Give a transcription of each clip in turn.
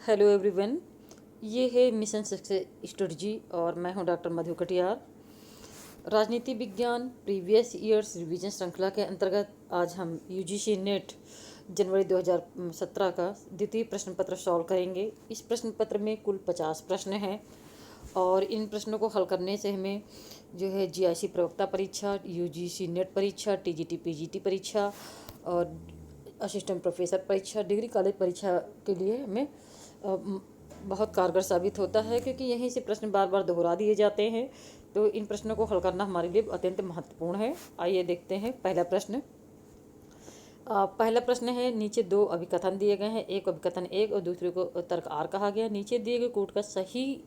Hello everyone. ये है mission success strategy और मैं हूं डॉक्टर मधु कटियार। राजनीति विज्ञान प्रीवियस ईयर्स रिवीजन श्रृंखला के अंतर्गत आज हम यूजीसी नेट जनवरी 2017 का द्वितीय प्रश्न पत्र सॉल्व करेंगे। इस प्रश्न पत्र में कुल 50 प्रश्न हैं और इन प्रश्नों को हल करने से हमें जो है जीआईसी प्रवक्ता परीक्षा, यूजीसी नेट परीक्षा, टीजीटी पीजीटी परीक्षा और असिस्टेंट प्रोफेसर परीक्षा, डिग्री कॉलेज परीक्षा के लिए हमें बहुत कारगर साबित होता है, क्योंकि यहीं से प्रश्न बार बार दोहरा दिए जाते हैं। तो इन प्रश्नों को हल करना हमारे लिए अत्यंत महत्वपूर्ण है। आइए देखते हैं पहला प्रश्न। पहला प्रश्न है, नीचे दो अभिकथन दिए गए हैं, एक अभिकथन एक और दूसरे को तर्क आर कहा गया। नीचे दिए गए कोड का सही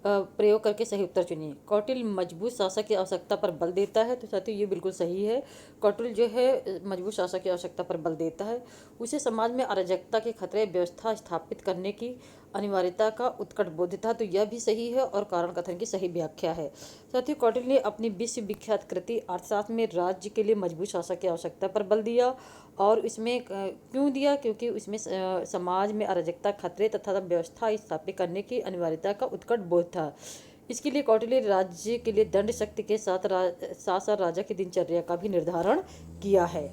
प्रयोग करके सही उत्तर चुनिए। कौटिल्य मजबूत शासक की आवश्यकता पर बल देता है, तो साथियों ये बिल्कुल सही है। कौटिल्य जो है मजबूत शासक की आवश्यकता पर बल देता है। उसे समाज में अराजकता के खतरे व्यवस्था स्थापित करने की अनिवार्यता का उत्कट बोध था, तो यह भी सही है और कारण कथन की सही व्याख्या है। साथियों कौटिल्य ने अपनी विश्व विख्यात कृति अर्थशास्त्र में राज्य के लिए मजबूत शासक की आवश्यकता पर बल दिया। और इसमें क्यों दिया? क्योंकि उसमें समाज में अराजकता खतरे तथा व्यवस्था स्थापित करने की अनिवार्यता का उत्कट बोध था। इसके लिए कौटिल्य राज्य के लिए दंड शक्ति के साथ साथ राजा की दिनचर्या का भी निर्धारण किया है।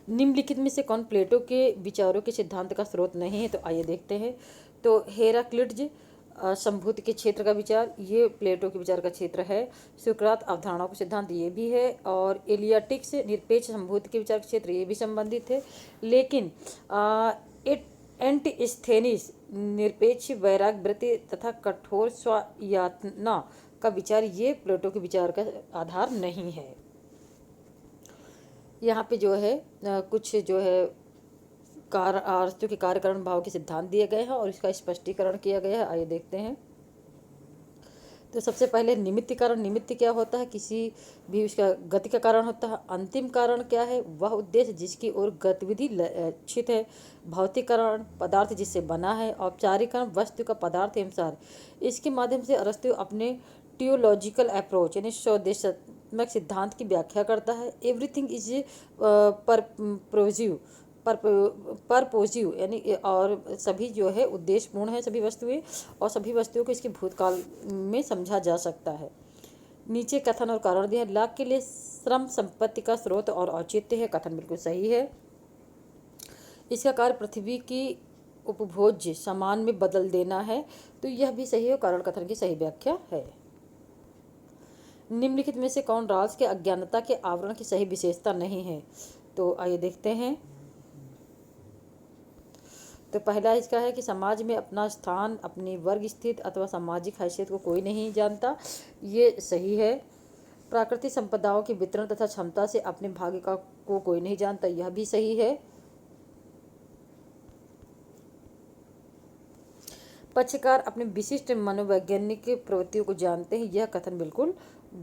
निम्नलिखित में से कौन प्लेटो के विचारों के सिद्धांत का स्रोत नहीं है? तो आइए देखते हैं। तो हेराक्लिटज संभूति के क्षेत्र का विचार, ये प्लेटो के विचार का क्षेत्र है। सुकरात अवधारणाओं का सिद्धांत, ये भी है। और एलियाटिक्स निरपेक्ष संभूति के विचार के क्षेत्र, ये भी संबंधित है। लेकिन एंटिस्थेनिस निरपेक्ष वैराग्य वृत्ति तथा कठोर स्वायातना का विचार, ये प्लेटो के विचार का आधार नहीं है। यहाँ पे जो है कुछ जो है आरस्तु के कार्यकरण भाव के सिद्धांत दिए गए हैं और इसका स्पष्टीकरण किया गया है। आइए देखते हैं। तो सबसे पहले निमित्त कारण। निमित्त क्या होता है? किसी भी उसका गति का कारण होता है। अंतिम कारण क्या है? वह उद्देश्य जिसकी ओर गतिविधि लक्षित है। भौतिक कारण पदार्थ जिससे बना है। औपचारिक कारण वस्तु का पदार्थ एवं इसके माध्यम से अरस्तु अपने टियोलॉजिकल अप्रोच यानी स्वदेशात्मक सिद्धांत की व्याख्या करता है। एवरीथिंग इज परपोजिव यानी और सभी जो है उद्देश्यपूर्ण है सभी वस्तुएं, और सभी वस्तुओं को इसके भूतकाल में समझा जा सकता है। नीचे कथन और कारण दिया है। लाभ के लिए श्रम संपत्ति का स्रोत और औचित्य है, कथन बिल्कुल सही है। इसका कार्य पृथ्वी की उपभोज्य सामान में बदल देना है, तो यह भी सही है, कारण कथन की सही व्याख्या है। निम्नलिखित में से कौन राल्स के अज्ञानता के आवरण की सही विशेषता नहीं है? तो आइए देखते हैं। तो पहला इसका है कि समाज में अपना स्थान, अपनी वर्ग स्थित अथवा सामाजिक हैसियत को कोई नहीं जानता, ये सही है। प्राकृतिक संपदाओं के वितरण तथा क्षमता से अपने भाग्य को कोई नहीं जानता, यह भी सही है। पक्षकार अपने विशिष्ट मनोवैज्ञानिक प्रवृत्तियों को जानते हैं, यह कथन बिल्कुल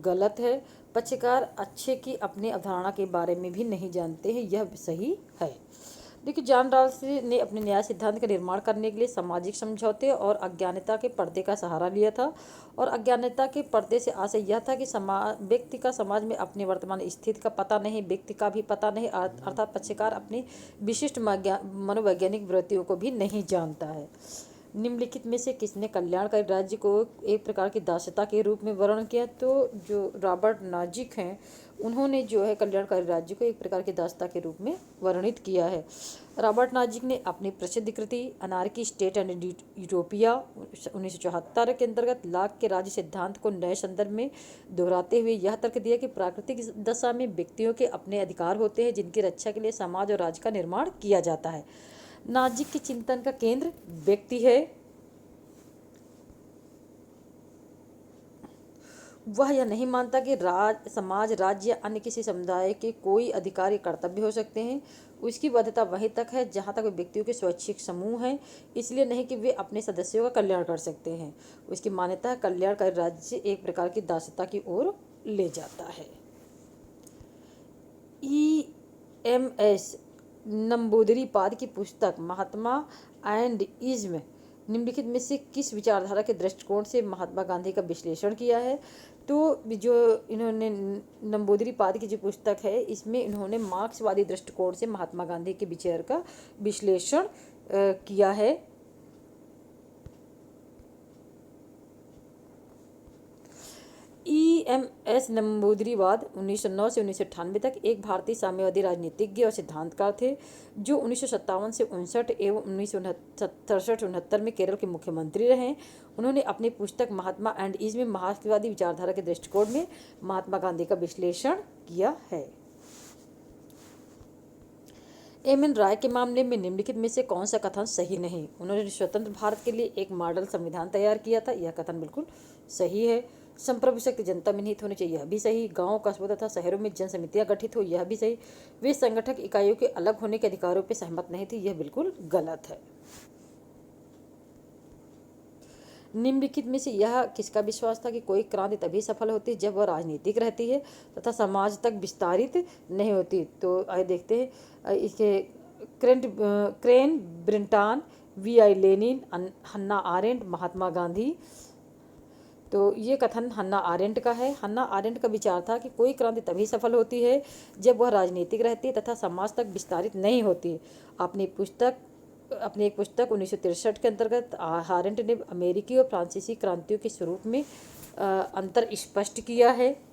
गलत है। पक्षकार अच्छे की अपनी अवधारणा के बारे में भी नहीं जानते हैं, यह सही है। देखिए, जॉन राल्स ने अपने न्याय सिद्धांत का निर्माण करने के लिए सामाजिक समझौते और अज्ञानता के पर्दे का सहारा लिया था। और अज्ञानता के पर्दे से आशय यह था कि व्यक्ति का समाज में अपनी वर्तमान स्थिति का पता नहीं, व्यक्ति का भी पता नहीं, अर्थात पक्षकार अपनी विशिष्ट मनोवैज्ञानिक वृत्तियों को भी नहीं जानता है। निम्नलिखित में से किसने कल्याणकारी राज्य को एक प्रकार की दासता के रूप में वर्णन किया? तो जो रॉबर्ट नाजिक हैं, उन्होंने जो है कल्याणकारी राज्य को एक प्रकार की दासता के रूप में वर्णित किया है। रॉबर्ट नाजिक ने अपनी प्रसिद्ध कृति अनार्की स्टेट एंड यूटोपिया 1974 के अंतर्गत लाक के राज्य सिद्धांत को नए संदर्भ में दोहराते हुए यह तर्क दिया कि प्राकृतिक दशा में व्यक्तियों के अपने अधिकार होते हैं, जिनकी रक्षा के लिए समाज और राज्य का निर्माण किया जाता है। नाजिक के चिंतन का केंद्र व्यक्ति है। वह यह नहीं मानता कि समाज, राज्य या अन्य किसी समुदाय के कोई अधिकार या कर्तव्य हो सकते हैं। उसकी वैधता वहीं तक है जहाँ तक वे व्यक्तियों के स्वैच्छिक समूह हैं, इसलिए नहीं कि वे अपने सदस्यों का कल्याण कर सकते हैं। उसकी मान्यता है कल्याणकारी राज्य एक प्रकार की दासता की ओर ले जाता है। EMS नंबूदरीपाद की पुस्तक महात्मा एंड इज्म निम्नलिखित में से किस विचारधारा के दृष्टिकोण से महात्मा गांधी का विश्लेषण किया है? तो जो इन्होंने नंबूदरीपाद की जो पुस्तक है, इसमें इन्होंने मार्क्सवादी दृष्टिकोण से महात्मा गांधी के विचार का विश्लेषण किया है। CMS नंबूदरीवाद 1909 से 1998 तक एक भारतीय साम्यवादी राजनीतिज्ञ और सिद्धांतकार थे जो 1957 से 59 एवं 1967-69 में केरल के मुख्यमंत्री रहे। उन्होंने अपनी पुस्तक महात्मा एंड ईज में मार्क्सवादी विचारधारा के दृष्टिकोण में महात्मा गांधी का विश्लेषण किया है। एम.एन. राय के मामले में निम्नलिखित में से कौन सा कथन सही नहीं? उन्होंने स्वतंत्र भारत के लिए एक मॉडल संविधान तैयार किया था, यह कथन बिल्कुल सही है। संप्रभु शक्ति जनता में निहित होनी चाहिए, यह भी सही। गांव, कस्बों तथा शहरों में जन समितियां गठित हो, यह भी सही। वे संगठक इकाइयों के अलग होने के अधिकारों पर सहमत नहीं थी, यह बिल्कुल गलत है। निम्नलिखित में से यह किसका विश्वास था कि कोई क्रांति तभी सफल होती है जब वह राजनीतिक रहती है तथा समाज तक विस्तारित नहीं होती? तो आइए देखते हैं इसके Crane Brinton, V.I. Lenin, Hannah Arendt, Mahatma Gandhi. तो ये कथन हन्ना आरेंट का है। हन्ना आरेंट का विचार था कि कोई क्रांति तभी सफल होती है जब वह राजनीतिक रहती है तथा समाज तक विस्तारित नहीं होती। अपनी एक पुस्तक 1963 के अंतर्गत आरेंट ने अमेरिकी और फ्रांसीसी क्रांतियों के स्वरूप में अंतर स्पष्ट किया है।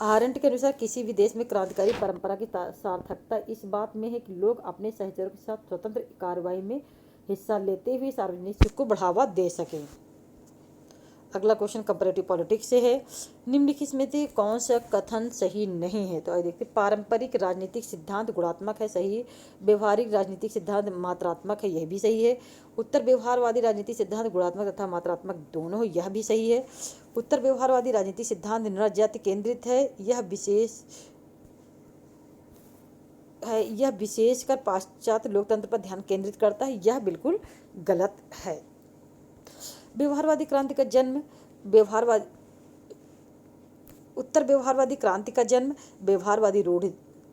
आरेंट के अनुसार किसी भी देश में क्रांतिकारी परंपरा की सार्थकता इस बात में है कि लोग अपने सहचरों के साथ स्वतंत्र कार्रवाई में हिस्सा लेते हुए सार्वजनिक सुख को बढ़ावा दे सकें। अगला क्वेश्चन कंपैरेटिव पॉलिटिक्स से है। निम्नलिखित में से कौन सा कथन सही नहीं है? तो आइए देखते हैं। पारंपरिक राजनीतिक सिद्धांत गुणात्मक है, सही है। व्यवहारिक राजनीतिक सिद्धांत मात्रात्मक है, यह भी सही है। उत्तर व्यवहारवादी राजनीतिक सिद्धांत गुणात्मक तथा मात्रात्मक दोनों, यह भी सही है। उत्तर व्यवहारवादी राजनीतिक सिद्धांत नृजाति केंद्रित है, यह विशेषकर पाश्चात्य लोकतंत्र पर ध्यान केंद्रित करता है, यह बिल्कुल गलत है। व्यवहारवादी क्रांति का जन्म उत्तर व्यवहारवादी क्रांति का जन्म व्यवहारवादी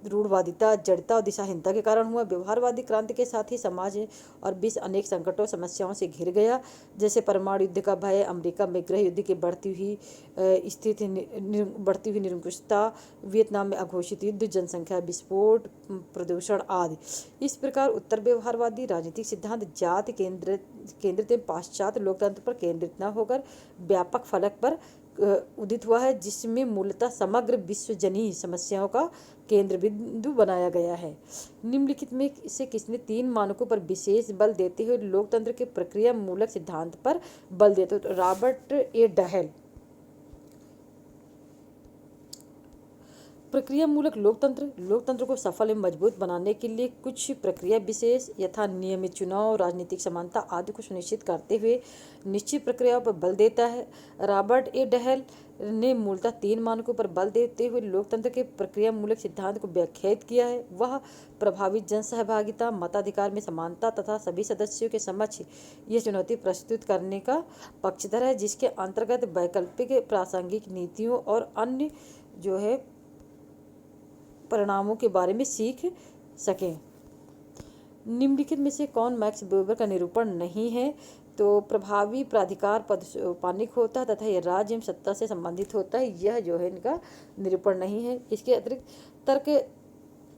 रूढ़वादिता, जड़ता और दिशाहीनता के कारण हुआ। व्यवहारवादी क्रांति के साथ ही समाज और विश्व अनेक संकटों समस्याओं से घिर गया, जैसे परमाणु युद्ध का भय, अमेरिका में गृह युद्ध की बढ़ती हुई निरंकुशता, वियतनाम में अघोषित युद्ध, जनसंख्या विस्फोट, प्रदूषण आदि। इस प्रकार उत्तर व्यवहारवादी राजनीतिक सिद्धांत जाति केंद्रित पाश्चात्य लोकतंत्र पर केंद्रित न होकर व्यापक फलक पर उदित हुआ है, जिसमें मूलतः समग्र विश्वजनीय समस्याओं का केंद्र बिंदु बनाया गया है। निम्नलिखित में से किसने 3 मानकों पर विशेष बल देते हुए लोकतंत्र के प्रक्रिया मूलक सिद्धांत पर बल देते? तो रॉबर्ट ए डहेल। प्रक्रिया मूलक लोकतंत्र को सफल एवं मजबूत बनाने के लिए कुछ प्रक्रिया विशेष यथा नियमित चुनाव, राजनीतिक समानता आदि को सुनिश्चित करते हुए निश्चित प्रक्रियाओं पर बल देता है। रॉबर्ट ए डहेल ने मूलतः 3 मानकों पर बल देते हुए लोकतंत्र के प्रक्रिया मूलक सिद्धांत को व्याख्यायित किया है। वह प्रभावी जन सहभागिता, मताधिकार में समानता तथा सभी सदस्यों के समक्ष यह चुनौती प्रस्तुत करने का पक्षधर है, जिसके अंतर्गत वैकल्पिक प्रासंगिक नीतियों और अन्य परिणामों के बारे में सीख सकें। निम्नलिखित में से कौन मैक्स वेबर का निरूपण नहीं है? तो प्रभावी प्राधिकार पद औपनिक होता है तथा यह राज्य एवं सत्ता से संबंधित होता है, यह इनका निरूपण नहीं है। इसके अतिरिक्त तर्क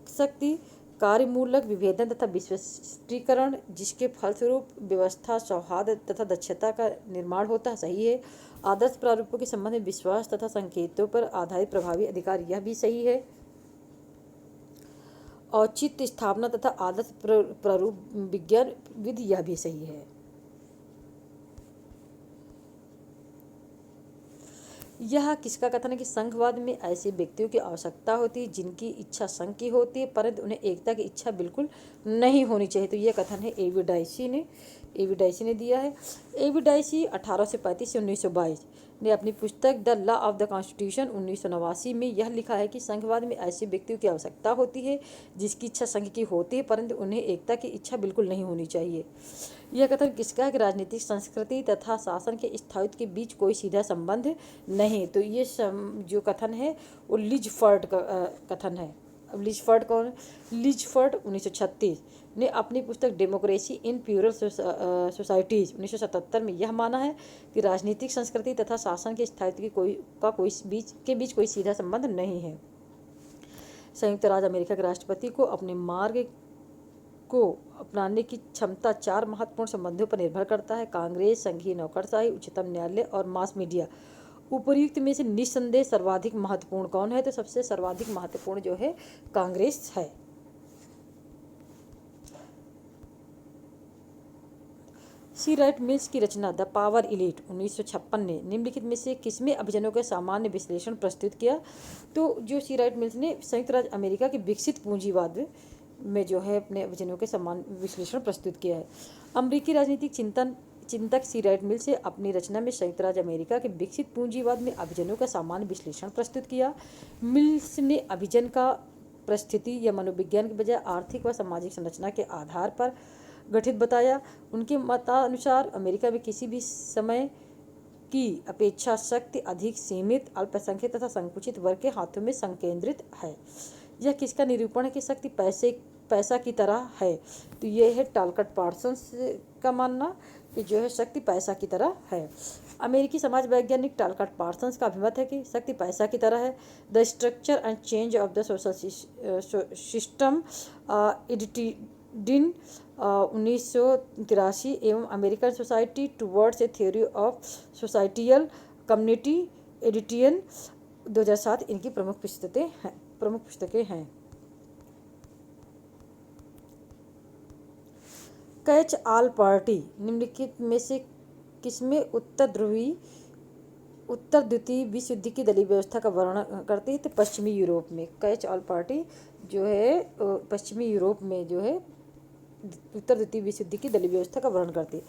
शक्ति, कार्यमूलक विभेदन तथा विशिष्टीकरण, जिसके फलस्वरूप व्यवस्था, सौहार्द तथा दक्षता का निर्माण होता है, सही है। आदर्श प्रारूपों के संबंध में विश्वास तथा संकेतों पर आधारित प्रभावी अधिकार, यह भी सही है। औचित्य स्थापना तथा आदर्श प्रारूप विज्ञान विधि, यह भी सही है। यह किसका कथन है कि संघवाद में ऐसे व्यक्तियों की आवश्यकता होती है जिनकी इच्छा संघ की होती है, परंतु उन्हें एकता की इच्छा बिल्कुल नहीं होनी चाहिए? तो यह कथन है ए वी डाइसी ने दिया है। ए वी डाइसी 1835 से 1922 ने अपनी पुस्तक the law of the constitution 1989 में यह लिखा है कि संघवाद में ऐसे व्यक्तियों की आवश्यकता होती है जिसकी इच्छा संघ की होती है, परंतु उन्हें एकता की इच्छा बिल्कुल नहीं होनी चाहिए। यह कथन किसका है कि राजनीतिक संस्कृति तथा शासन के स्थायित्व के बीच कोई सीधा संबंध नहीं? तो ये जो कथन है वो लिजफर्ड का कथन है। अब लिजफर्ड कौन है? लिजफर्ड 1936 ने अपनी पुस्तक डेमोक्रेसी इन प्लूरल सोसाइटीज़ 1977 में यह माना है कि राजनीतिक संस्कृति तथा शासन के स्थायित्व के बीच कोई सीधा संबंध नहीं है। संयुक्त राज्य अमेरिका के राष्ट्रपति को अपने मार्ग को अपनाने की क्षमता 4 महत्वपूर्ण संबंधों पर निर्भर करता है: कांग्रेस, संघीय नौकरशाही, उच्चतम न्यायालय और मास मीडिया। उपर्युक्त में से निस्संदेह सर्वाधिक महत्वपूर्ण कौन है? तो सबसे सर्वाधिक महत्वपूर्ण जो है कांग्रेस है। सी राइट मिल्स की रचना द पावर इलीट 1956 ने निम्नलिखित में से किसमें अभिजनों का सामान्य विश्लेषण प्रस्तुत किया? तो जो सी राइट मिल्स ने संयुक्त राज्य अमेरिका के विकसित पूंजीवाद में जो है अपने अभिजनों के समान विश्लेषण प्रस्तुत किया है। अमेरिकी राजनीतिक चिंतक सी राइट मिल्स से अपनी रचना में संयुक्त राज्य अमेरिका के विकसित पूंजीवाद में अभिजनों का सामान्य विश्लेषण प्रस्तुत किया। मिल्स ने अभिजन का परिस्थिति या मनोविज्ञान के बजाय आर्थिक व सामाजिक संरचना के आधार पर गठित बताया। उनके मतानुसार अमेरिका में किसी भी समय की अपेक्षा शक्ति अधिक सीमित, अल्पसंख्यक तथा संकुचित वर्ग के हाथों में संकेंद्रित है। यह किसका निरूपण है कि शक्ति पैसा की तरह है? तो यह है टालकट पार्सन्स का मानना कि जो है शक्ति पैसा की तरह है। अमेरिकी समाज वैज्ञानिक टालकट पार्सन्स का अभिमत है कि शक्ति पैसा की तरह है। The structure and change of the social system edition 1983 एवं American society towards a theory of societal community edition 2007 इनकी प्रमुख पुस्तकें हैं। कैच ऑल पार्टी निम्नलिखित में से किसमें उत्तर द्वितीय विश्व युद्ध की दलीय व्यवस्था का वर्णन करती है? तो पश्चिमी यूरोप में कैच ऑल पार्टी जो है पश्चिमी यूरोप में जो है उत्तर द्वितीय विश्व युद्ध की दलीय व्यवस्था का वर्णन करती है।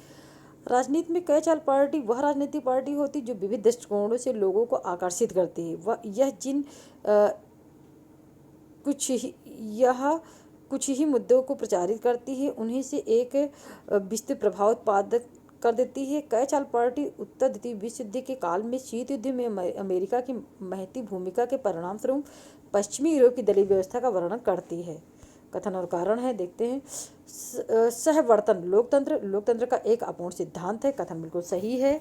राजनीति में कैच ऑल पार्टी वह राजनीतिक पार्टी होती जो विविध दृष्टिकोणों से लोगों को आकर्षित करती है। वह यह कुछ ही मुद्दों को प्रचारित करती है, उन्हीं से एक विस्तृत प्रभाव उत्पादक कर देती है। कैच ऑल पार्टी उत्तर द्वितीय विश्व युद्ध के काल में शीत युद्ध में अमेरिका की महती भूमिका के परिणाम स्वरूप पश्चिमी यूरोप की दलीय व्यवस्था का वर्णन करती है। कथन और कारण है, देखते हैं। सहवर्तन लोकतंत्र का एक अपूर्ण सिद्धांत है। कथन बिल्कुल सही है,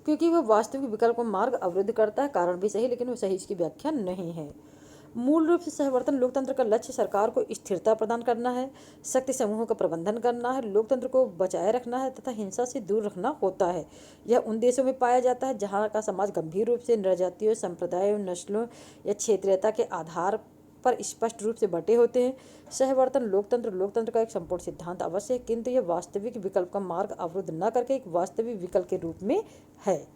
क्योंकि वह वास्तविक विकल्प को मार्ग अवरुद्ध करता है। कारण भी सही, लेकिन वो सही इसकी व्याख्या नहीं है। मूल रूप से सहवर्तन लोकतंत्र का लक्ष्य सरकार को स्थिरता प्रदान करना है, शक्ति समूहों का प्रबंधन करना है, लोकतंत्र को बचाए रखना है तथा हिंसा से दूर रखना होता है। यह उन देशों में पाया जाता है जहाँ का समाज गंभीर रूप से जनजातियों, संप्रदायों, नस्लों या क्षेत्रीयता के आधार पर स्पष्ट रूप से बटे होते हैं। सहवर्तन लोकतंत्र का एक संपूर्ण सिद्धांत अवश्य है, किंतु यह वास्तविक विकल्प का मार्ग अवरुद्ध न करके एक वास्तविक विकल्प के रूप में है।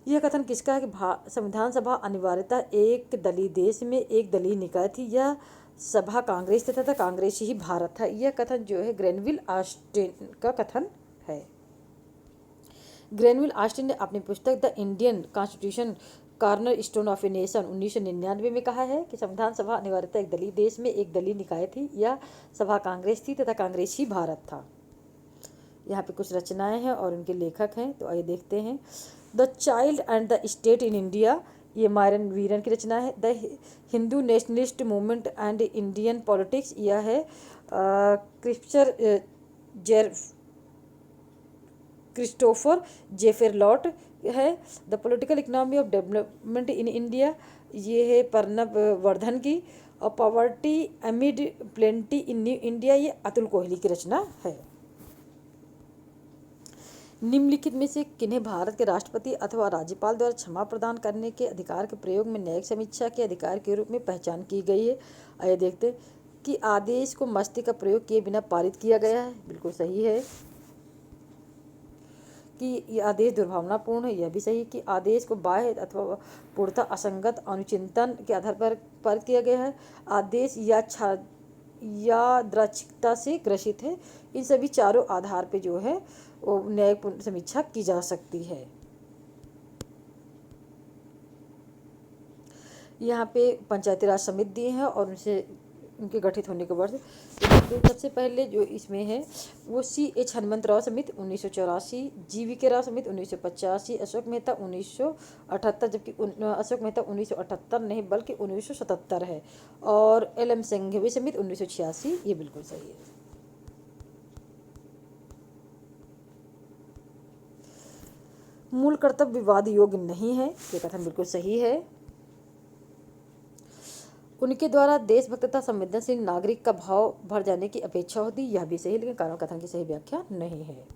यह कथन किसका है कि संविधान सभा अनिवार्यतः एक दलीय देश में एक दलीय निकाय थी। यह सभा कांग्रेस तथा कांग्रेस ही भारत था। यह कथन जो है ग्रेनविल ऑस्टिन का कथन है। ग्रेनविल ऑस्टिन ने अपनी पुस्तक the Indian constitution corner stone of a nation 1999 में कहा है कि संविधान सभा अनिवार्यतः एक दलीय देश में एक दलीय निकाय थी। यह सभा कांग्रेस थी तथा कांग्रेस ही भारत था। यहाँ पे कुछ रचनाएं हैं और उनके लेखक हैं, तो आइए देखते हैं। The child and the state in India, ये मायरन वीरन की रचना है। The Hindu nationalist movement and Indian politics, यह है क्रिस्टोफर जेफेरलॉट है। The political economy of development in India, ये है प्रणब वर्धन की। और पॉवर्टी एमिड प्लेंटी इन न्यू इंडिया, ये अतुल कोहली की रचना है। निम्नलिखित में से किन्हें भारत के राष्ट्रपति अथवा राज्यपाल द्वारा क्षमा प्रदान करने के अधिकार के प्रयोग में न्यायिक समीक्षा के अधिकार के रूप में पहचान की गई है? आइए देखते हैं कि आदेश को मस्ती का प्रयोग किए बिना पारित किया गया है, बिल्कुल सही है। कि ये आदेश दुर्भावनापूर्ण है, यह भी सही। कि आदेश को बाह्य अथवा पूर्णतः असंगत अनुचिंतन के आधार पर पारित किया गया है। आदेश यादृच्छिकता से ग्रसित है। इन सभी चारों आधार पे जो है वो न्यायिक समीक्षा की जा सकती है। यहाँ पे पंचायती राज समिति दिए हैं और उनके गठित होने के वर्ष। तो सबसे पहले जो इसमें है वो C.H. हनुमंतराव समिति 1984, G.V.K. राव समिति 1985, अशोक मेहता 1978, जबकि अशोक मेहता 1978 नहीं बल्कि 1977 है। और L.M. संघवी समिति 1986, ये बिल्कुल सही है। मूल कर्तव्य विवाद योग्य नहीं है, ये कथन बिल्कुल सही है। उनके द्वारा देशभक्त तथा संवेदनशील नागरिक का भाव भर जाने की अपेक्षा होती, यह भी सही, लेकिन कारण कथन की सही व्याख्या नहीं है।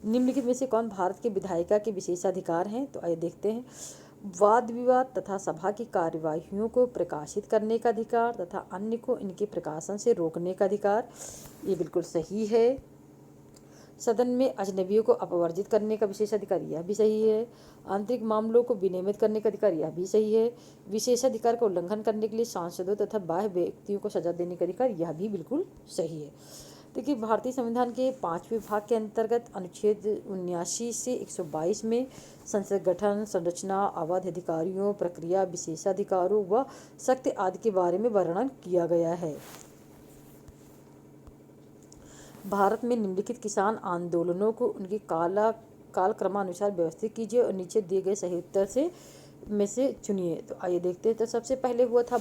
निम्नलिखित में से कौन भारत के विधायिका के विशेषाधिकार हैं? तो आइए देखते हैं। वाद विवाद तथा सभा की कार्यवाहियों को प्रकाशित करने का अधिकार तथा अन्य को इनके प्रकाशन से रोकने का अधिकार, ये बिल्कुल सही है। सदन में अजनबियों को अपवर्जित करने का विशेष अधिकार, यह भी सही है। आंतरिक मामलों को विनियमित करने का अधिकार, यह भी सही है। विशेषाधिकार का उल्लंघन करने के लिए सांसदों तथा बाह्य व्यक्तियों को सजा देने का अधिकार, यह भी बिल्कुल सही है। देखिए, भारतीय संविधान के 5वें भाग के अंतर्गत अनुच्छेद 79 से 122 में संसद गठन, संरचना, अवधि, अधिकारियों, प्रक्रिया, विशेषाधिकारों व शक्ति आदि के बारे में वर्णन किया गया है। भारत में निम्नलिखित किसान आंदोलनों को उनके कालक्रमानुसार व्यवस्थित कीजिए और नीचे दिए गए सही उत्तर में से चुनिए। तो आइए देखते हैं। तो सबसे पहले हुआ था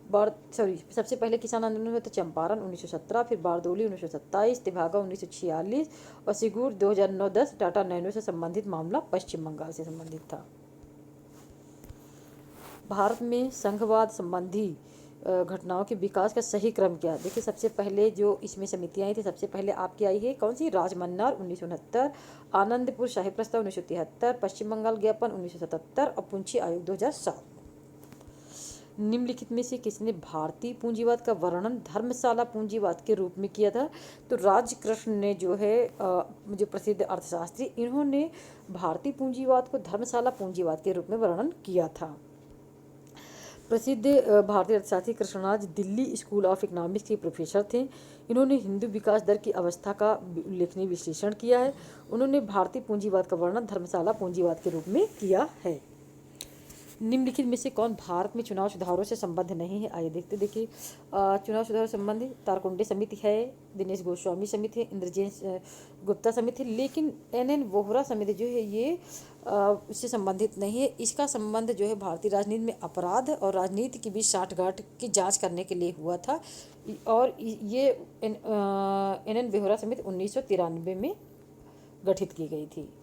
सबसे पहले किसान आंदोलन हुआ था चंपारण 1917, फिर बारदोली 1927, तेभागा 1946 और सिगूर 2009-10 टाटा नैनो से संबंधित मामला पश्चिम बंगाल से संबंधित था। भारत में संघवाद संबंधी घटनाओं के विकास का सही क्रम क्या है? देखिए, सबसे पहले जो इसमें समितियाँ आई थी, सबसे पहले आपकी आई है कौन सी? राजमन्नार 1969, आनंदपुर शाही प्रस्ताव 1973, पश्चिम बंगाल ज्ञापन 1977 और पुंछी आयोग 2007। निम्नलिखित में से किसने भारतीय पूंजीवाद का वर्णन धर्मशाला पूंजीवाद के रूप में किया था? तो राजकृष्ण ने जो है जो प्रसिद्ध अर्थशास्त्री, इन्होंने भारतीय पूंजीवाद को धर्मशाला पूंजीवाद के रूप में वर्णन किया था। प्रसिद्ध भारतीय अर्थशास्त्री Krishnaraj Delhi School of Economics के प्रोफेसर थे। इन्होंने हिंदू विकास दर की अवस्था का उल्लेखनीय विश्लेषण किया है। उन्होंने भारतीय पूंजीवाद का वर्णन धर्मशाला पूंजीवाद के रूप में किया है। निम्नलिखित में से कौन भारत में चुनाव सुधारों से संबद्ध नहीं है? आइए देखते। देखिए, चुनाव सुधार संबंधी तारकुंडे समिति है, दिनेश गोस्वामी समिति है, इंद्रजीत गुप्ता समिति, लेकिन NN वोहरा समिति जो है ये उससे संबंधित नहीं है। इसका संबंध जो है भारतीय राजनीति में अपराध और राजनीति के बीच साठगांठ की जांच करने के लिए हुआ था और ये NN वोहरा समिति 1993 में गठित की गई थी।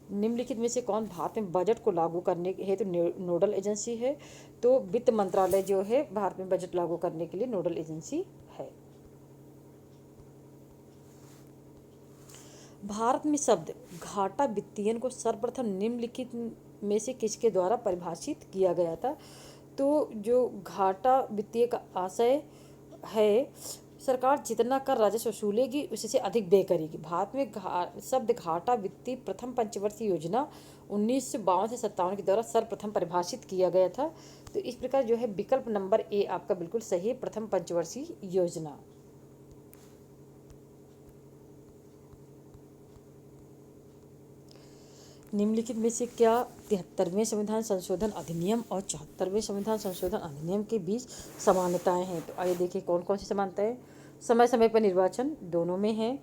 निम्नलिखित में से कौन भारत में बजट को लागू करने हेतु नोडल एजेंसी है? तो वित्त मंत्रालय जो है भारत में बजट लागू करने के लिए नोडल एजेंसी है। भारत में शब्द घाटा वित्तीयन को सर्वप्रथम निम्नलिखित में से किसके द्वारा परिभाषित किया गया था? तो जो घाटा वित्तीय का आशय है, सरकार जितना कर राजस्व वसूलेगी उससे अधिक व्यय करेगी। भारत में शब्द घाटा वित्तीय प्रथम पंचवर्षीय योजना 1952 से 57 के द्वारा सर्वप्रथम परिभाषित किया गया था। तो इस प्रकार जो है विकल्प नंबर ए आपका बिल्कुल सही है, प्रथम पंचवर्षीय योजना। निम्नलिखित में से क्या 73वें संविधान संशोधन अधिनियम और 74वें संविधान संशोधन अधिनियम के बीच समानताएं हैं? तो आइए देखिए कौन कौन सी समानताएं। समय समय पर निर्वाचन दोनों में है।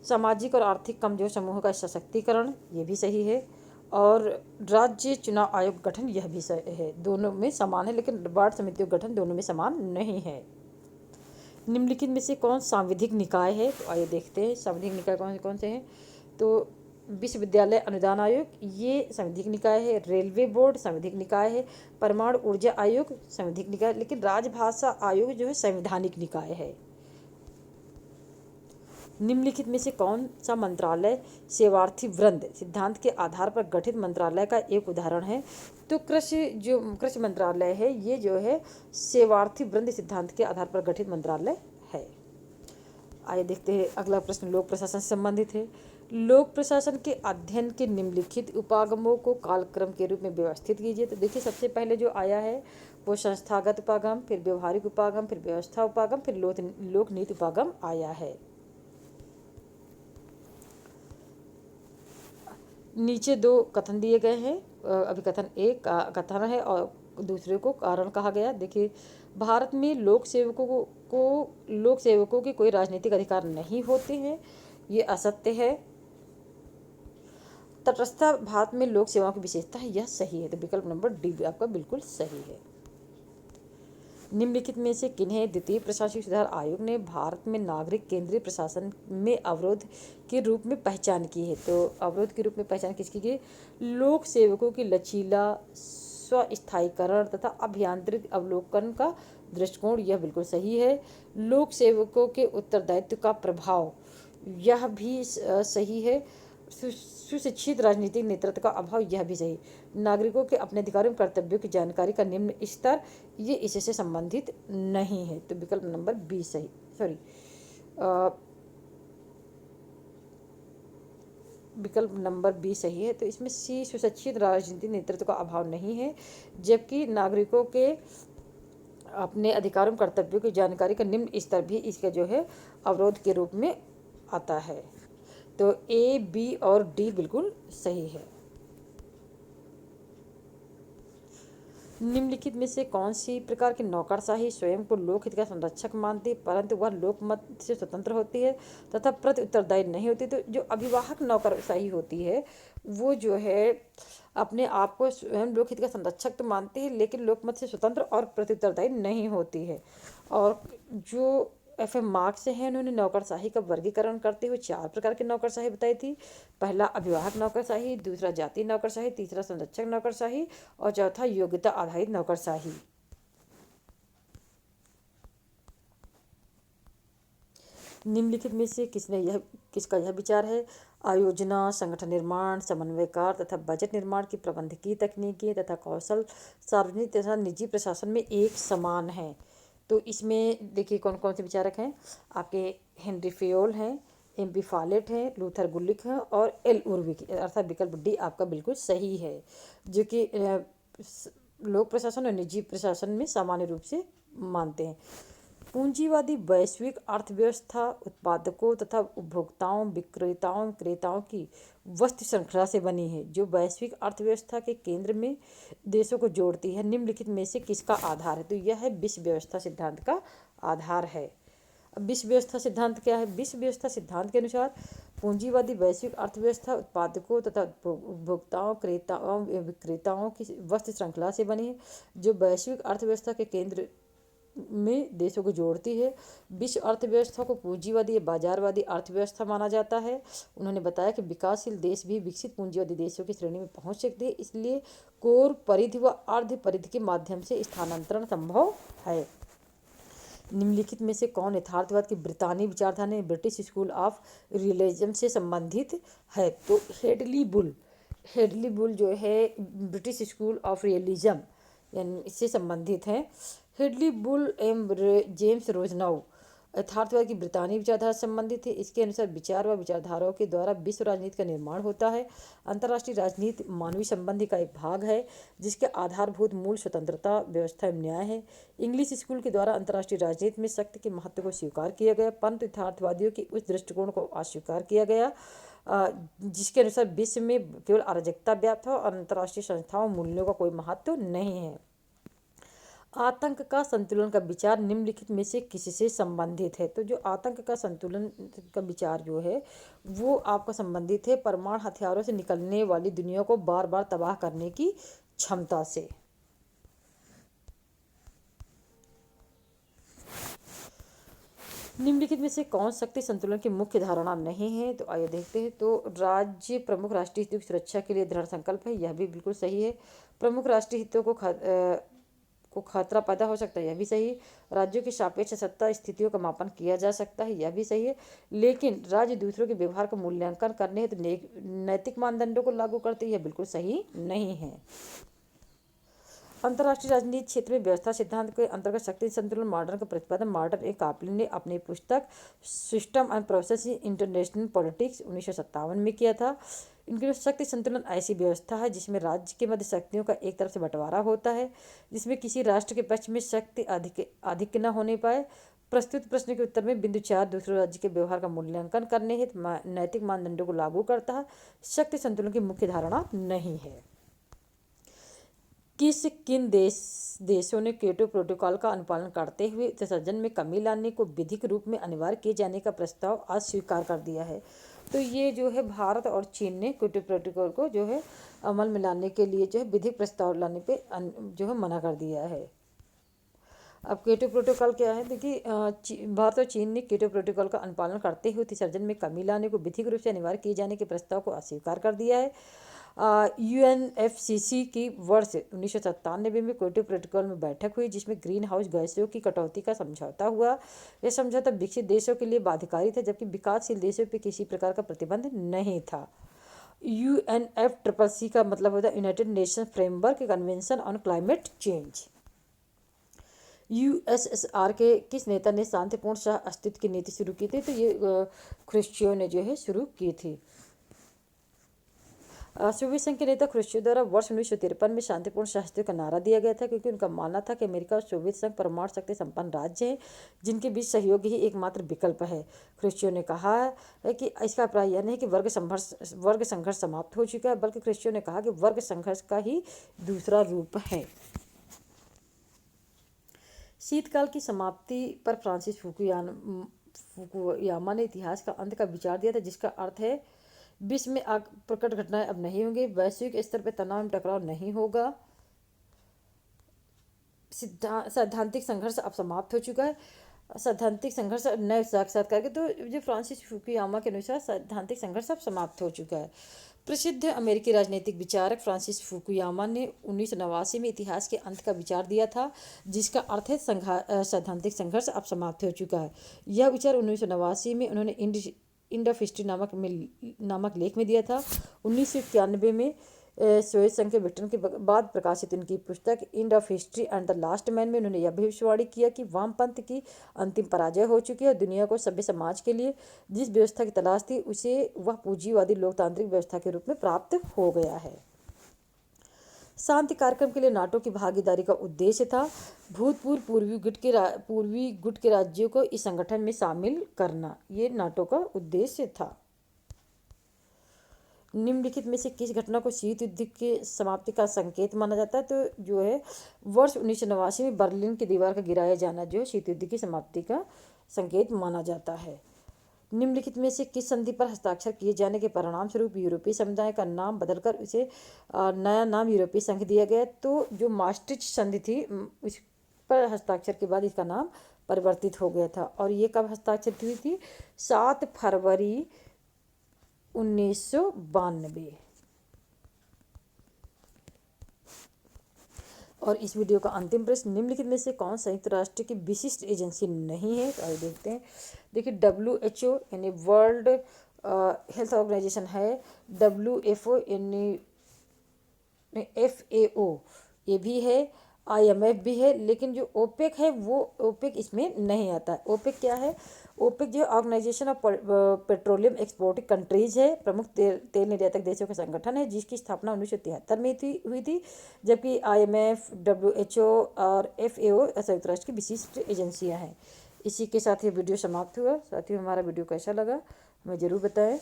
सामाजिक और आर्थिक कमजोर समूहों का सशक्तिकरण, ये भी सही है। और राज्य चुनाव आयोग गठन, यह भी सही है। दोनों में समान है, लेकिन वार्ड समितियों गठन दोनों में समान नहीं है। निम्नलिखित में से कौन सांविधिक निकाय है? तो आइए देखते हैं सांविधिक निकाय कौन कौन से हैं। तो विश्वविद्यालय अनुदान आयोग, ये संवैधानिक निकाय है। रेलवे बोर्ड संवैधानिक निकाय है। परमाणु ऊर्जा आयोग संवैधानिक निकाय, लेकिन राजभाषा आयोग जो है संवैधानिक निकाय है। निम्नलिखित में से कौन सा मंत्रालय सेवार्थी वृंद सिद्धांत के आधार पर गठित मंत्रालय का एक उदाहरण है? तो कृषि मंत्रालय है, ये जो है सेवार्थी वृंद सिद्धांत के आधार पर गठित मंत्रालय है। आइए देखते हैं अगला प्रश्न लोक प्रशासन से संबंधित है। लोक प्रशासन के अध्ययन के निम्नलिखित उपागमों को कालक्रम के रूप में व्यवस्थित कीजिए। तो देखिए सबसे पहले जो आया है वो संस्थागत उपागम, फिर व्यवहारिक उपागम, फिर व्यवस्था उपागम, फिर लोक नीति उपागम आया है। नीचे दो कथन दिए गए हैं। अभी कथन एक कथन है और दूसरे को कारण कहा गया। देखिए भारत में लोक सेवकों के कोई राजनीतिक अधिकार नहीं होते हैं, ये असत्य है। तटस्थता भारत में लोक सेवाओं की विशेषता है, यह सही है। तो विकल्प नंबर डी आपका बिल्कुल सही है। निम्नलिखित में से किन्हें द्वितीय प्रशासनिक सुधार आयोग ने भारत में नागरिक केंद्रीय प्रशासन में अवरोध के रूप में पहचान की है? तो अवरोध के रूप में पहचान किसकी की? लोक सेवकों की लचीला, स्व-स्थायीकरण तथा अभियांत्रिक अवलोकन का दृष्टिकोण, यह बिल्कुल सही है। लोक सेवकों के उत्तरदायित्व का प्रभाव, यह भी सही है। सुशिक्षित राजनीतिक नेतृत्व का अभाव, यह भी सही। नागरिकों के अपने अधिकारों और कर्तव्यों की जानकारी का निम्न स्तर, ये इससे संबंधित नहीं है। तो विकल्प नंबर बी सही, सॉरी विकल्प नंबर बी सही है। तो इसमें सी, सुशिक्षित राजनीतिक नेतृत्व का अभाव नहीं है, जबकि नागरिकों के अपने अधिकारों कर्तव्यों की जानकारी का निम्न स्तर भी इसका जो है अवरोध के रूप में आता है। तो ए, बी और डी बिल्कुल सही है। निम्नलिखित में से कौन सी प्रकार की नौकरशाही स्वयं को लोकहित का संरक्षक मानती है परंतु वह लोकमत से स्वतंत्र होती है तथा प्रति उत्तरदायी नहीं होती? तो जो अभिवाहक नौकरशाही होती है वो जो है अपने आप को स्वयं लोकहित का संरक्षक तो मानते हैं लेकिन लोकमत से स्वतंत्र और प्रति उत्तरदायी नहीं होती है। और जो एफ.एम. मार्क्स हैं उन्होंने नौकरशाही का वर्गीकरण करते हुए 4 प्रकार की नौकरशाही बताई थी। पहला अभिवाहक नौकरशाही, दूसरा जातीय नौकरशाही, तीसरा संरक्षक नौकरशाही और चौथा योग्यता आधारित नौकरशाही। निम्नलिखित में से किसका यह विचार है? आयोजना, संगठन निर्माण, समन्वयकार तथा बजट निर्माण की प्रबंधकीय तकनीकी तथा कौशल सार्वजनिक तथा निजी प्रशासन में एक समान है। तो इसमें देखिए कौन कौन से विचारक हैं आपके, हेनरी फेयोल हैं, एम.पी. फॉलेट हैं, लूथर गुलिक हैं और एल उर्विक, अर्थात विकल्प डी आपका बिल्कुल सही है, जो कि लोक प्रशासन और निजी प्रशासन में सामान्य रूप से मानते हैं। पूंजीवादी वैश्विक अर्थव्यवस्था उत्पादकों तथा उपभोक्ताओं, विक्रेताओं, क्रेताओं की वस्तु श्रृंखला से बनी है जो वैश्विक अर्थव्यवस्था के केंद्र में देशों को जोड़ती है। निम्नलिखित में से किसका आधार है? तो यह है विश्व व्यवस्था सिद्धांत का आधार है। अब विश्व व्यवस्था सिद्धांत क्या है? विश्व व्यवस्था सिद्धांत के अनुसार पूंजीवादी वैश्विक अर्थव्यवस्था उत्पादकों तथा उपभोक्ताओं, क्रेताओं, विक्रेताओं की वस्तु श्रृंखला से बनी है जो वैश्विक अर्थव्यवस्था के केंद्र में देशों को जोड़ती है। विश्व अर्थव्यवस्था को पूंजीवादी या बाजारवादी अर्थव्यवस्था माना जाता है। उन्होंने बताया कि विकासशील देश भी विकसित पूंजीवादी देशों की श्रेणी में पहुंच सकते हैं, इसलिए कोर परिधि व अर्ध परिधि के माध्यम से स्थानांतरण संभव है। निम्नलिखित में से कौन यथार्थवाद की ब्रितानी विचारधारा ब्रिटिश स्कूल ऑफ रियलिज्म से संबंधित है? तो हेडली बुल जो है ब्रिटिश स्कूल ऑफ रियलिज्म यानी इससे संबंधित हैं। हेडली बुल एवं जेम्स रोजनाउ यथार्थवाद की ब्रितानी विचारधारा से संबंधित है। इसके अनुसार विचार व विचारधाराओं के द्वारा विश्व राजनीति का निर्माण होता है। अंतर्राष्ट्रीय राजनीति मानवीय संबंधी का एक भाग है जिसके आधारभूत मूल स्वतंत्रता, व्यवस्था एवं न्याय है। इंग्लिश स्कूल के द्वारा अंतर्राष्ट्रीय राजनीति में शक्ति के महत्व को स्वीकार किया गया, परंतु यथार्थवादियों के उस दृष्टिकोण को अस्वीकार किया गया जिसके अनुसार विश्व में केवल अराजकता व्याप्त है और अंतर्राष्ट्रीय संस्थाओं मूल्यों का कोई महत्व नहीं है। आतंक का संतुलन का विचार निम्नलिखित में से किससे संबंधित है? तो जो आतंक का संतुलन का विचार जो है वो आपका संबंधित है परमाणु हथियारों से निकलने वाली दुनिया को बार बार तबाह करने की क्षमता से। निम्नलिखित में से कौन शक्ति संतुलन की मुख्य धारणा नहीं है? तो आइए देखते हैं। तो राज्य प्रमुख राष्ट्रीय हितों की सुरक्षा के लिए दृढ़ संकल्प है, यह भी बिल्कुल सही है। प्रमुख राष्ट्रीय हितों को खतरा पैदा हो सकता है, यह भी सही है। राज्यों की सापेक्ष सत्ता स्थितियों का मापन किया जा सकता है, यह भी सही है। लेकिन राज्य दूसरों के व्यवहार का मूल्यांकन करने हेतु नैतिक मानदंडों को लागू करते हैं, यह बिल्कुल सही नहीं है। अंतर्राष्ट्रीय राजनीति क्षेत्र में व्यवस्था सिद्धांत के अंतर्गत शक्ति संतुलन मॉडर्न का प्रतिपादन मॉर्टन ए कापलिन ने अपनी पुस्तक system and process in international politics 1957 में किया था। इनके शक्ति संतुलन ऐसी व्यवस्था है जिसमें राज्य के मध्य शक्तियों का एक तरफ से बंटवारा होता है जिसमें किसी राष्ट्र के पक्ष में शक्ति अधिक न होने पाए। प्रस्तुत प्रश्न के उत्तर में बिंदु 4 दूसरे राज्य के व्यवहार का मूल्यांकन करने हेतु नैतिक मानदंडों को लागू करता है। शक्ति संतुलन की मुख्य धारणा नहीं है। किन देशों ने क्योटो प्रोटोकॉल का अनुपालन करते हुए उत्सर्जन में कमी लाने को विधिक रूप में अनिवार्य किए जाने का प्रस्ताव आज स्वीकार कर दिया है? तो ये जो है भारत और चीन ने क्योटो प्रोटोकॉल को जो है अमल में लाने के लिए जो है विधिक प्रस्ताव लाने पे जो है मना कर दिया है। अब क्योटो प्रोटोकॉल क्या है? देखिए भारत और चीन ने क्योटो प्रोटोकॉल का अनुपालन करते हुए उत्सर्जन में कमी लाने को विधिक रूप से अनिवार्य किए जाने के प्रस्ताव को अस्वीकार कर दिया है। UNFCCC की वर्ष 1997 में क्योटो प्रोटोकॉल में बैठक हुई जिसमें ग्रीन हाउस गैसों की कटौती का समझौता हुआ। यह समझौता विकसित देशों के लिए बाध्यकारी था जबकि विकासशील देशों पर किसी प्रकार का प्रतिबंध नहीं था। UNFCCC का मतलब होता है United nation framework convention on climate change. USSR के किस नेता ने शांतिपूर्ण सह अस्तित्व की नीति शुरू की थी? तो ये ख्रुश्चेव ने जो है शुरू की थी। सोवियत संघ के नेता ख्रुश्चेव द्वारा वर्ष 1953 में शांतिपूर्ण सह अस्तित्व का नारा दिया गया था क्योंकि उनका मानना था कि अमेरिका और सोवियत संघ परमाणु शक्ति संपन्न राज्य हैं जिनके बीच सहयोग ही एकमात्र विकल्प है। ख्रुश्चेव ने कहा है कि इसका अभिप्राय यह नहीं कि वर्ग संघर्ष समाप्त हो चुका है, बल्कि ख्रुश्चेव ने कहा कि वर्ग संघर्ष का ही दूसरा रूप है। शीतकाल की समाप्ति पर फ्रांसिस फुकुयामा ने इतिहास का अंत का विचार दिया था जिसका अर्थ है विश्व में प्रकट घटनाएं अब नहीं होंगी, वैश्विक स्तर पर तनाव में टकराव नहीं होगा, सैद्धांतिक संघर्ष अब समाप्त हो चुका है। सैद्धांतिक संघर्ष नए साक्षात्कार के तो जो फ्रांसिस फुकुयामा के अनुसार सैद्धांतिक संघर्ष अब समाप्त हो चुका है। प्रसिद्ध अमेरिकी राजनीतिक विचारक फ्रांसिस फुकुयामा ने 1989 में इतिहास के अंत का विचार दिया था जिसका अर्थ है सैद्धांतिक संघर्ष अब समाप्त हो चुका है। यह विचार 1989 में उन्होंने इंड ऑफ हिस्ट्री नामक लेख में दिया था। 1991 में सोवियत संघ के विघटन के बाद प्रकाशित उनकी पुस्तक End of History and the Last Man में उन्होंने यह भविष्यवाणी किया कि वामपंथ की अंतिम पराजय हो चुकी है और दुनिया को सभ्य समाज के लिए जिस व्यवस्था की तलाश थी उसे वह पूंजीवादी लोकतांत्रिक व्यवस्था के रूप में प्राप्त हो गया है। शांति कार्यक्रम के लिए नाटो की भागीदारी का उद्देश्य था भूतपूर्व पूर्वी गुट के राज्यों को इस संगठन में शामिल करना। ये नाटो का उद्देश्य था। निम्नलिखित में से किस घटना को शीत युद्ध की समाप्ति का संकेत माना जाता है? तो जो है वर्ष 1989 में बर्लिन की दीवार का गिराया जाना जो शीत युद्ध की समाप्ति का संकेत माना जाता है। निम्नलिखित में से किस संधि पर हस्ताक्षर किए जाने के परिणाम स्वरूप यूरोपीय समुदाय का नाम बदलकर उसे नया नाम यूरोपीय संघ दिया गया? तो जो मास्ट्रिच संधि थी उस पर हस्ताक्षर के बाद इसका नाम परिवर्तित हो गया था। और ये कब हस्ताक्षरित हुई थी? 7 फरवरी 1992। और इस वीडियो का अंतिम प्रश्न, निम्नलिखित में से कौन संयुक्त राष्ट्र की विशिष्ट एजेंसी नहीं है? तो आइए देखते हैं। देखिए WHO यानी वर्ल्ड हेल्थ ऑर्गेनाइजेशन है, WFO यानी FAO ये भी है, IMF भी है, लेकिन जो OPEC है वो OPEC इसमें नहीं आता है। OPEC क्या है? OPEC जो Organization of Petroleum Exporting Countries है, प्रमुख तेल निर्यातक देशों का संगठन है जिसकी स्थापना 1973 में हुई थी, जबकि IMF, WHO और FAO संयुक्त राष्ट्र की विशिष्ट एजेंसियां हैं। इसी के साथ ये वीडियो समाप्त हुआ। साथियों, हमारा वीडियो कैसा लगा हमें ज़रूर बताएं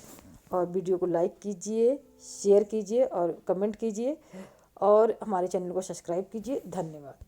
और वीडियो को लाइक कीजिए, शेयर कीजिए और कमेंट कीजिए और हमारे चैनल को सब्सक्राइब कीजिए। धन्यवाद।